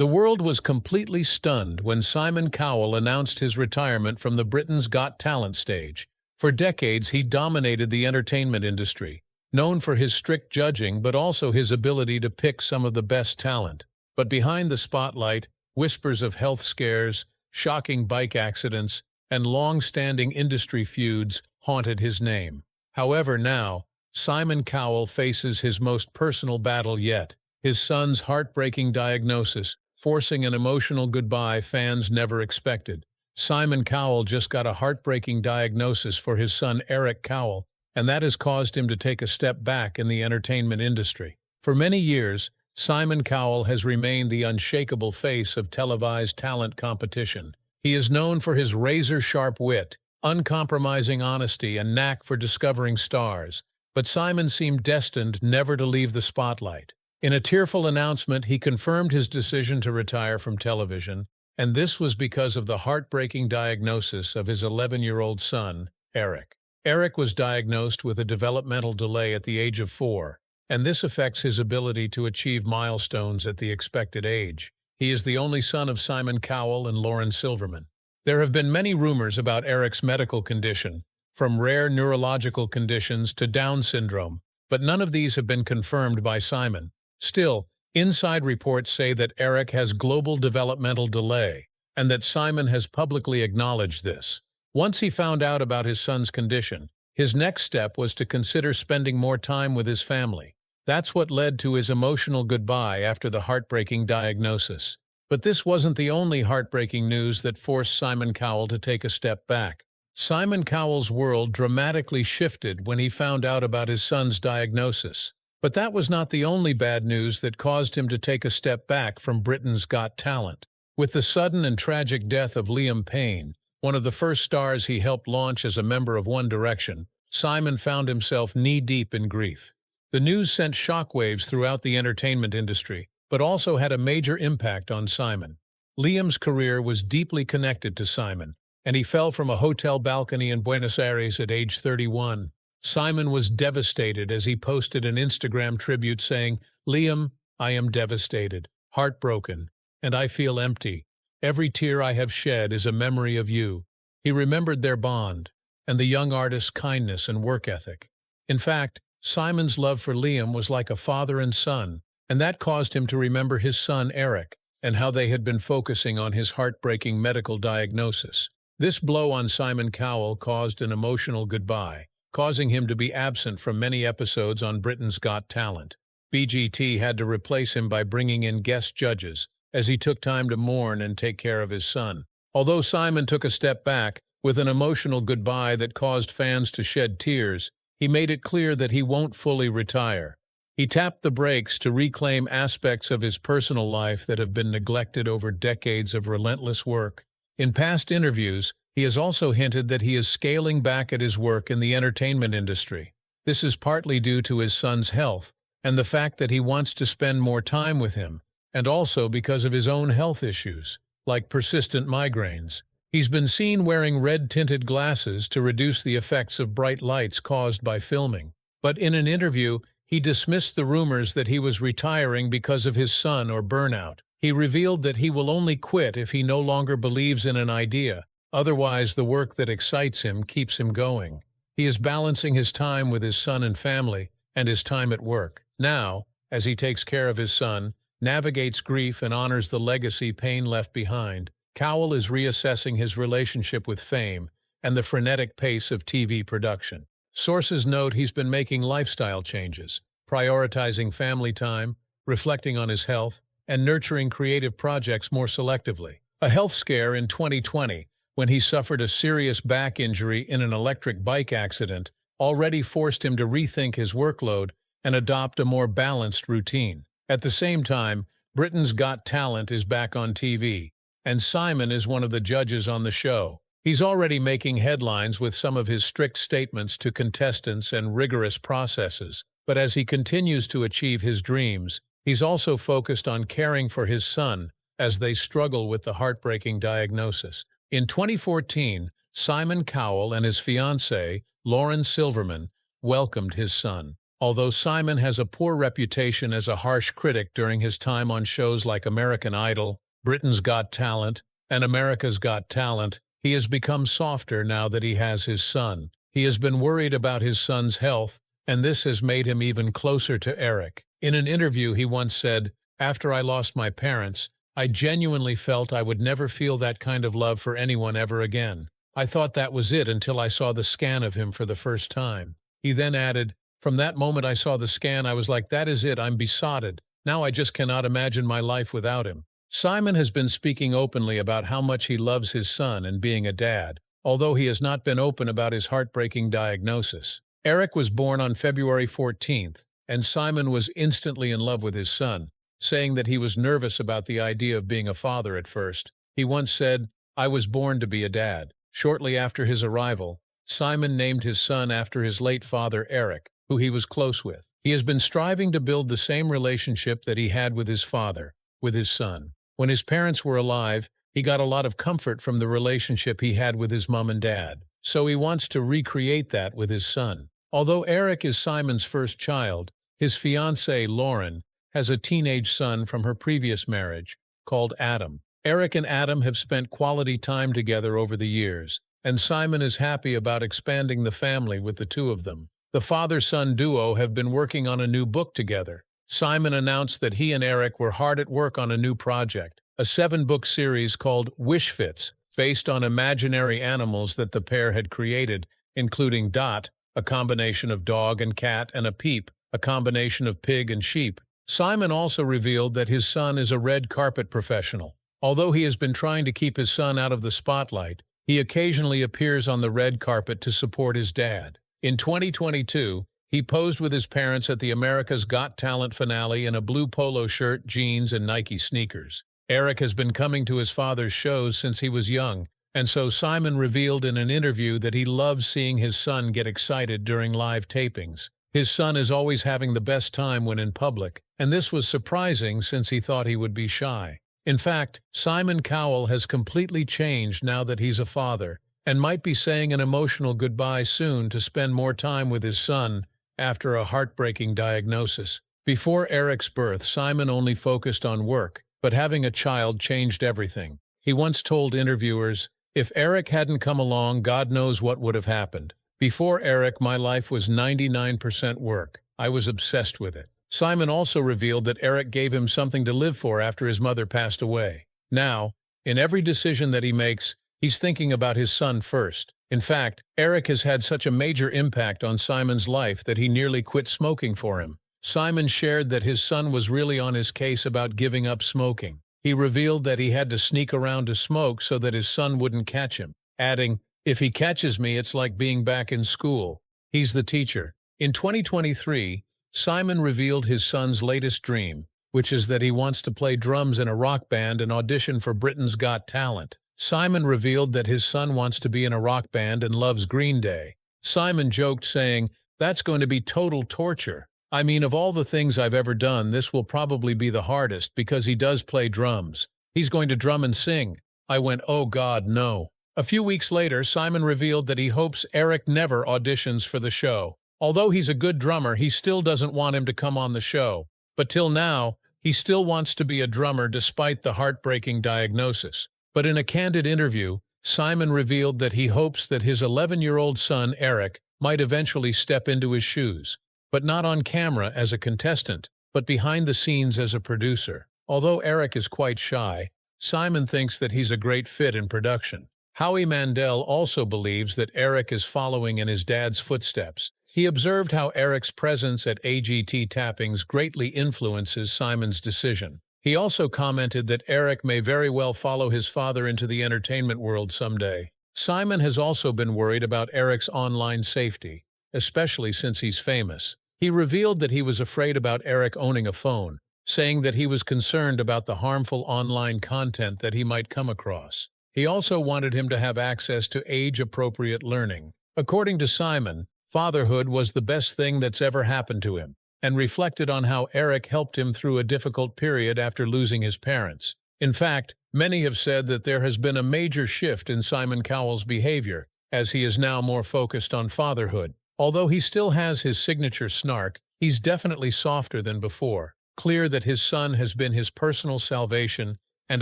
The world was completely stunned when Simon Cowell announced his retirement from the Britain's Got Talent stage. For decades, he dominated the entertainment industry, known for his strict judging but also his ability to pick some of the best talent. But behind the spotlight, whispers of health scares, shocking bike accidents, and long-standing industry feuds haunted his name. However, now, Simon Cowell faces his most personal battle yet, his son's heartbreaking diagnosis, forcing an emotional goodbye fans never expected. Simon Cowell just got a heartbreaking diagnosis for his son Eric Cowell, and that has caused him to take a step back in the entertainment industry. For many years, Simon Cowell has remained the unshakable face of televised talent competition. He is known for his razor-sharp wit, uncompromising honesty, and knack for discovering stars. But Simon seemed destined never to leave the spotlight. In a tearful announcement, he confirmed his decision to retire from television, and this was because of the heartbreaking diagnosis of his 11-year-old son, Eric. Eric was diagnosed with a developmental delay at the age of 4, and this affects his ability to achieve milestones at the expected age. He is the only son of Simon Cowell and Lauren Silverman. There have been many rumors about Eric's medical condition, from rare neurological conditions to Down syndrome, but none of these have been confirmed by Simon. Still, inside reports say that Eric has global developmental delay, and that Simon has publicly acknowledged this. Once he found out about his son's condition, his next step was to consider spending more time with his family. That's what led to his emotional goodbye after the heartbreaking diagnosis. But this wasn't the only heartbreaking news that forced Simon Cowell to take a step back. Simon Cowell's world dramatically shifted when he found out about his son's diagnosis. But that was not the only bad news that caused him to take a step back from Britain's Got Talent. With the sudden and tragic death of Liam Payne, one of the first stars he helped launch as a member of One Direction, Simon found himself knee-deep in grief. The news sent shockwaves throughout the entertainment industry, but also had a major impact on Simon. Liam's career was deeply connected to Simon, and he fell from a hotel balcony in Buenos Aires at age 31. Simon was devastated as he posted an Instagram tribute saying, "Liam, I am devastated, heartbroken, and I feel empty. Every tear I have shed is a memory of you." He remembered their bond, and the young artist's kindness and work ethic. In fact, Simon's love for Liam was like a father and son, and that caused him to remember his son Eric and how they had been focusing on his heartbreaking medical diagnosis. This blow on Simon Cowell caused an emotional goodbye, causing him to be absent from many episodes on Britain's Got Talent. BGT had to replace him by bringing in guest judges, as he took time to mourn and take care of his son. Although Simon took a step back, with an emotional goodbye that caused fans to shed tears, he made it clear that he won't fully retire. He tapped the brakes to reclaim aspects of his personal life that have been neglected over decades of relentless work. In past interviews, he has also hinted that he is scaling back at his work in the entertainment industry. This is partly due to his son's health and the fact that he wants to spend more time with him, and also because of his own health issues, like persistent migraines. He's been seen wearing red-tinted glasses to reduce the effects of bright lights caused by filming. But in an interview, he dismissed the rumors that he was retiring because of his son or burnout. He revealed that he will only quit if he no longer believes in an idea. Otherwise, the work that excites him keeps him going. He is balancing his time with his son and family and his time at work. Now, as he takes care of his son, navigates grief and honors the legacy Payne left behind, Cowell is reassessing his relationship with fame and the frenetic pace of TV production. Sources note he's been making lifestyle changes, prioritizing family time, reflecting on his health, and nurturing creative projects more selectively. A health scare in 2020, when he suffered a serious back injury in an electric bike accident, already forced him to rethink his workload and adopt a more balanced routine. At the same time, Britain's Got Talent is back on TV, and Simon is one of the judges on the show. He's already making headlines with some of his strict statements to contestants and rigorous processes, but as he continues to achieve his dreams, he's also focused on caring for his son as they struggle with the heartbreaking diagnosis. In 2014, Simon Cowell and his fiancée, Lauren Silverman, welcomed his son. Although Simon has a poor reputation as a harsh critic during his time on shows like American Idol, Britain's Got Talent, and America's Got Talent, he has become softer now that he has his son. He has been worried about his son's health, and this has made him even closer to Eric. In an interview, he once said, "After I lost my parents, I genuinely felt I would never feel that kind of love for anyone ever again. I thought that was it until I saw the scan of him for the first time." He then added, "From that moment I saw the scan, I was like, that is it, I'm besotted. Now I just cannot imagine my life without him." Simon has been speaking openly about how much he loves his son and being a dad, although he has not been open about his heartbreaking diagnosis. Eric was born on February 14th, and Simon was instantly in love with his son, saying that he was nervous about the idea of being a father at first. He once said, "I was born to be a dad." Shortly after his arrival, Simon named his son after his late father Eric, who he was close with. He has been striving to build the same relationship that he had with his father, with his son. When his parents were alive, he got a lot of comfort from the relationship he had with his mom and dad, so he wants to recreate that with his son. Although Eric is Simon's first child, his fiancée, Lauren, has a teenage son from her previous marriage, called Adam. Eric and Adam have spent quality time together over the years, and Simon is happy about expanding the family with the two of them. The father-son duo have been working on a new book together. Simon announced that he and Eric were hard at work on a new project, a 7-book series called Wish Fits, based on imaginary animals that the pair had created, including Dot, a combination of dog and cat, and a Peep, a combination of pig and sheep. Simon also revealed that his son is a red carpet professional. Although he has been trying to keep his son out of the spotlight, he occasionally appears on the red carpet to support his dad. In 2022, he posed with his parents at the America's Got Talent finale in a blue polo shirt, jeans, and Nike sneakers. Eric has been coming to his father's shows since he was young, and so Simon revealed in an interview that he loves seeing his son get excited during live tapings. His son is always having the best time when in public, and this was surprising since he thought he would be shy. In fact, Simon Cowell has completely changed now that he's a father, and might be saying an emotional goodbye soon to spend more time with his son after a heartbreaking diagnosis. Before Eric's birth, Simon only focused on work, but having a child changed everything. He once told interviewers, "If Eric hadn't come along, God knows what would have happened. Before Eric, my life was 99% work. I was obsessed with it." Simon also revealed that Eric gave him something to live for after his mother passed away. Now, in every decision that he makes, he's thinking about his son first. In fact, Eric has had such a major impact on Simon's life that he nearly quit smoking for him. Simon shared that his son was really on his case about giving up smoking. He revealed that he had to sneak around to smoke so that his son wouldn't catch him, adding, "If he catches me, it's like being back in school. He's the teacher." In 2023, Simon revealed his son's latest dream, which is that he wants to play drums in a rock band and audition for Britain's Got Talent. Simon revealed that his son wants to be in a rock band and loves Green Day. Simon joked, saying, "That's going to be total torture. I mean, of all the things I've ever done, this will probably be the hardest because he does play drums. He's going to drum and sing." I went, "Oh God, no." A few weeks later, Simon revealed that he hopes Eric never auditions for the show. Although he's a good drummer, he still doesn't want him to come on the show. But till now, he still wants to be a drummer despite the heartbreaking diagnosis. But in a candid interview, Simon revealed that he hopes that his 11-year-old son, Eric, might eventually step into his shoes, but not on camera as a contestant, but behind the scenes as a producer. Although Eric is quite shy, Simon thinks that he's a great fit in production. Howie Mandel also believes that Eric is following in his dad's footsteps. He observed how Eric's presence at AGT tappings greatly influences Simon's decision. He also commented that Eric may very well follow his father into the entertainment world someday. Simon has also been worried about Eric's online safety, especially since he's famous. He revealed that he was afraid about Eric owning a phone, saying that he was concerned about the harmful online content that he might come across. He also wanted him to have access to age-appropriate learning. According to Simon, fatherhood was the best thing that's ever happened to him, and reflected on how Eric helped him through a difficult period after losing his parents. In fact, many have said that there has been a major shift in Simon Cowell's behavior, as he is now more focused on fatherhood. Although he still has his signature snark, He's definitely softer than before, clear that his son has been his personal salvation and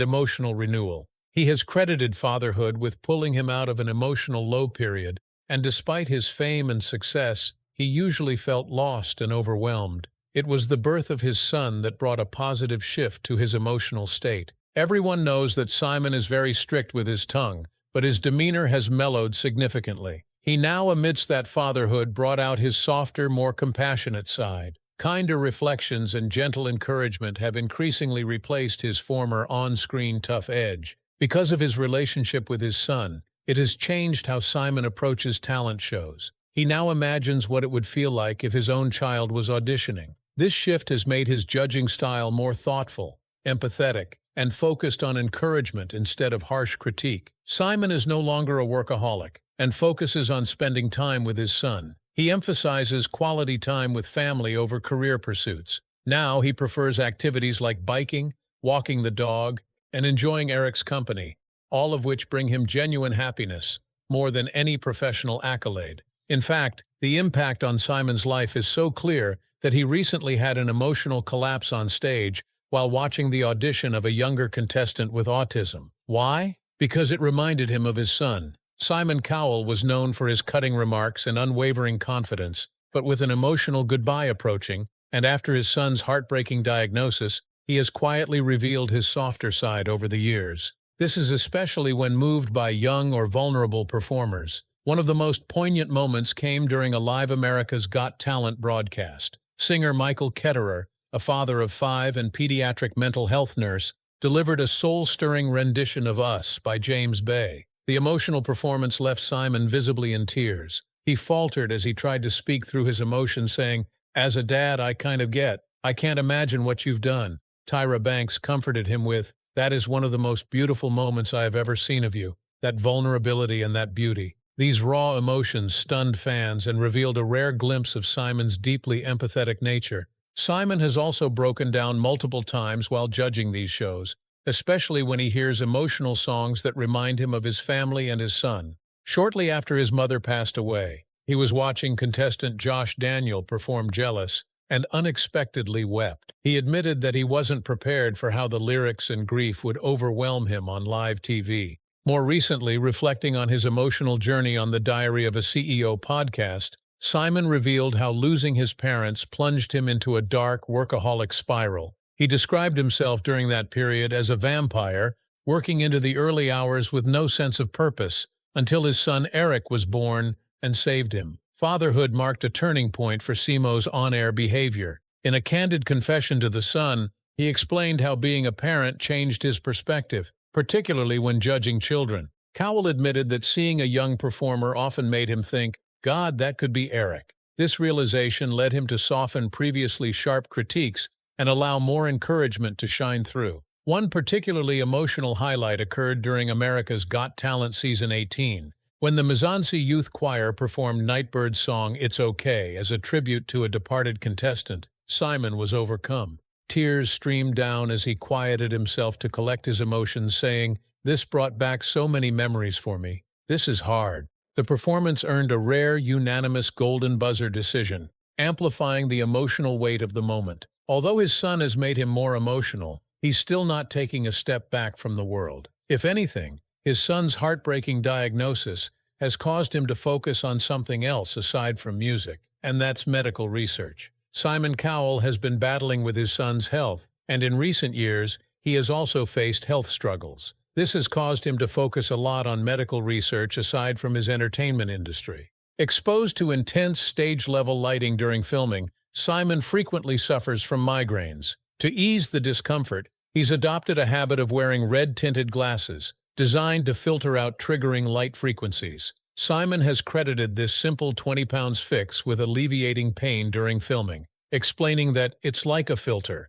emotional renewal. He has credited fatherhood with pulling him out of an emotional low period, and despite his fame and success, he usually felt lost and overwhelmed. It was the birth of his son that brought a positive shift to his emotional state. Everyone knows that Simon is very strict with his tongue, but his demeanor has mellowed significantly. He now, amidst that fatherhood, brought out his softer, more compassionate side. Kinder reflections and gentle encouragement have increasingly replaced his former on-screen tough edge. Because of his relationship with his son, it has changed how Simon approaches talent shows. He now imagines what it would feel like if his own child was auditioning. This shift has made his judging style more thoughtful, empathetic, and focused on encouragement instead of harsh critique. Simon is no longer a workaholic and focuses on spending time with his son. He emphasizes quality time with family over career pursuits. Now he prefers activities like biking, walking the dog, and enjoying Eric's company, all of which bring him genuine happiness, more than any professional accolade. In fact, the impact on Simon's life is so clear that he recently had an emotional collapse on stage while watching the audition of a younger contestant with autism. Why? Because it reminded him of his son. Simon Cowell was known for his cutting remarks and unwavering confidence, but with an emotional goodbye approaching, and after his son's heartbreaking diagnosis, he has quietly revealed his softer side over the years. This is especially when moved by young or vulnerable performers. One of the most poignant moments came during a Live America's Got Talent broadcast. Singer Michael Ketterer, a father of 5 and pediatric mental health nurse, delivered a soul-stirring rendition of Us by James Bay. The emotional performance left Simon visibly in tears. He faltered as he tried to speak through his emotions, saying, "As a dad, I can't imagine what you've done." Tyra Banks comforted him with, "That is one of the most beautiful moments I have ever seen of you, that vulnerability and that beauty." These raw emotions stunned fans and revealed a rare glimpse of Simon's deeply empathetic nature. Simon has also broken down multiple times while judging these shows, especially when he hears emotional songs that remind him of his family and his son. Shortly after his mother passed away, he was watching contestant Josh Daniel perform Jealous and unexpectedly wept. He admitted that he wasn't prepared for how the lyrics and grief would overwhelm him on live TV. More recently, reflecting on his emotional journey on the Diary of a CEO podcast, Simon revealed how losing his parents plunged him into a dark, workaholic spiral. He described himself during that period as a vampire, working into the early hours with no sense of purpose, until his son Eric was born and saved him. Fatherhood marked a turning point for Simo's on-air behavior. In a candid confession to the Sun, he explained how being a parent changed his perspective, particularly when judging children. Cowell admitted that seeing a young performer often made him think, "God, that could be Eric." This realization led him to soften previously sharp critiques and allow more encouragement to shine through. One particularly emotional highlight occurred during America's Got Talent Season 18, when the Mizansi Youth Choir performed Nightbird's song It's Okay as a tribute to a departed contestant. Simon was overcome. Tears streamed down as he quieted himself to collect his emotions, saying, "This brought back so many memories for me. This is hard." The performance earned a rare, unanimous golden buzzer decision, amplifying the emotional weight of the moment. Although his son has made him more emotional, he's still not taking a step back from the world. If anything, his son's heartbreaking diagnosis has caused him to focus on something else aside from music, and that's medical research. Simon Cowell has been battling with his son's health, and in recent years, he has also faced health struggles. This has caused him to focus a lot on medical research aside from his entertainment industry. Exposed to intense stage-level lighting during filming, Simon frequently suffers from migraines. To ease the discomfort, he's adopted a habit of wearing red-tinted glasses, designed to filter out triggering light frequencies. Simon has credited this simple 20 pounds fix with alleviating pain during filming, explaining that it's like a filter.